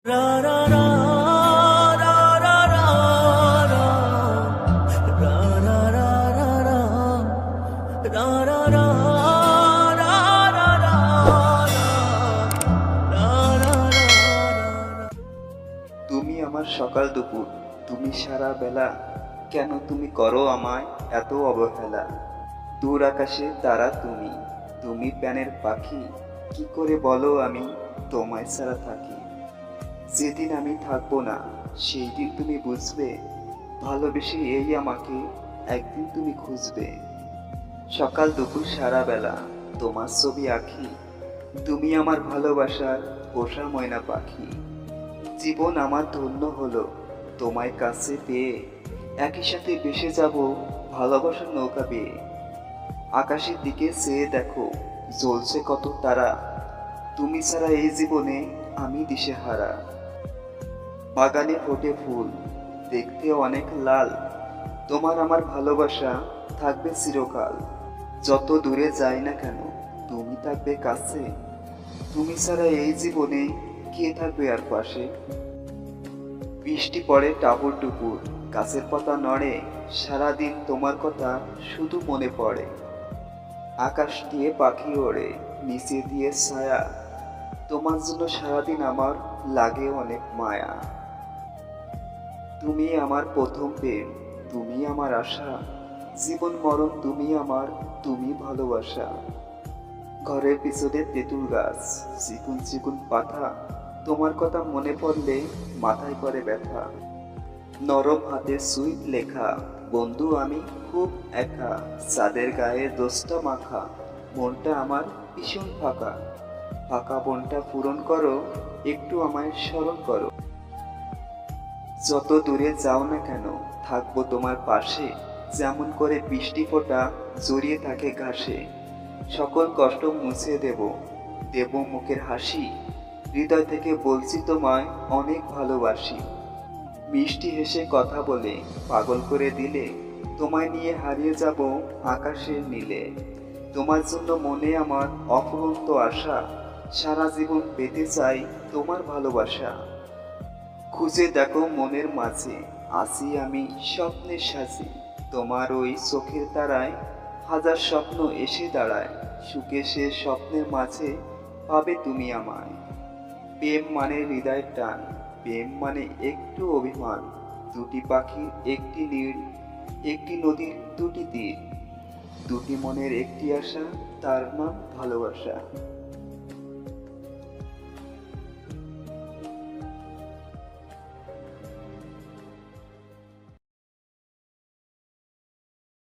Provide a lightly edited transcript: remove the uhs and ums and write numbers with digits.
তুমি আমার সকাল দুপুর, তুমি সারা বেলা, কেন তুমি করো আমায় এত অবহেলা? দূর আকাশে তারা তুমি, তুমি প্যানের পাখি, কি করে বলো আমি তোমায় ছাড়া থাকি? যেদিন আমি থাকবো না সেই দিন তুমি বুঝবে, ভালোবেসে এই আমাকে একদিন তুমি খুঁজবে। সকাল দুপুর সারা বেলা তোমার ছবি আঁকি, তুমি আমার ভালোবাসার পোষা ময়না পাখি। জীবন আমার ধন্য হলো তোমায় কাছে পেয়ে, একই সাথে ভেসে যাব ভালোবাসার নৌকা বেয়ে। আকাশের দিকে চেয়ে দেখো জ্বলছে কত তারা, তুমি ছাড়া এই জীবনে আমি দিশেহারা। বাগানে ফোটে ফুল, দেখতে অনেক লাল, তোমার আমার ভালোবাসা থাকবে চিরকাল। যত দূরে যাই না কেন তুমি থাকবে কাছে, তুমি ছাড়া এই জীবনে কে থাকবে আর পাশে? বৃষ্টি পড়ে টাপুর টুপুর, গাছের পাতা নড়ে, সারাদিন তোমার কথা শুধু মনে পড়ে। আকাশ দিয়ে পাখি ওড়ে, নিচে দিয়ে ছায়া, তোমার জন্য সারাদিন আমার লাগে অনেক মায়া। তুমি আমার প্রথম প্রেম, তুমি আমার আশা, জীবন মরণ তুমি আমার, তুমি ভালোবাসা। ঘরের পিছনে তেঁতুল গাছ, চিকুন চিকুন পাতা, তোমার কথা মনে পড়লে মাথায় করে ব্যথা। নরম হাতে সুইট লেখা, বন্ধু আমি খুব একা, চাঁদের গায়ে দোষটা মাখা, মনটা আমার ভীষণ ফাঁকা। ফাঁকা মনটা পূরণ করো, একটু আমায় স্মরণ করো। যত দূরে যাও না কেন থাকবো তোমার পাশে, যেমন করে বৃষ্টি ফোঁটা জড়িয়ে থাকে ঘাসে। সকল কষ্ট মুছে দেব, দেব মুখের হাসি, হৃদয় থেকে বলছি তোমায় অনেক ভালোবাসি। মিষ্টি হেসে কথা বলে পাগল করে দিলে, তোমায় নিয়ে হারিয়ে যাব আকাশের নীলে। তোমার জন্য মনে আমার অফুরন্ত আশা, সারা জীবন পেতে চাই তোমার ভালোবাসা। খুঁজে দেখো মনের মাঝে, আসি আমি স্বপ্নের সাজে, তোমার ওই চোখের তারায় হাজার স্বপ্ন এসে দাঁড়ায়। সুখে সে স্বপ্নের মাঝে পাবে তুমি আমায়। প্রেম মানে হৃদয়ের টান, প্রেম মানে একটু অভিমান, দুটি পাখির একটি নীড়, একটি নদীর দুটি তীর, দুটি মনের একটি আশা, তার নাম ভালোবাসা।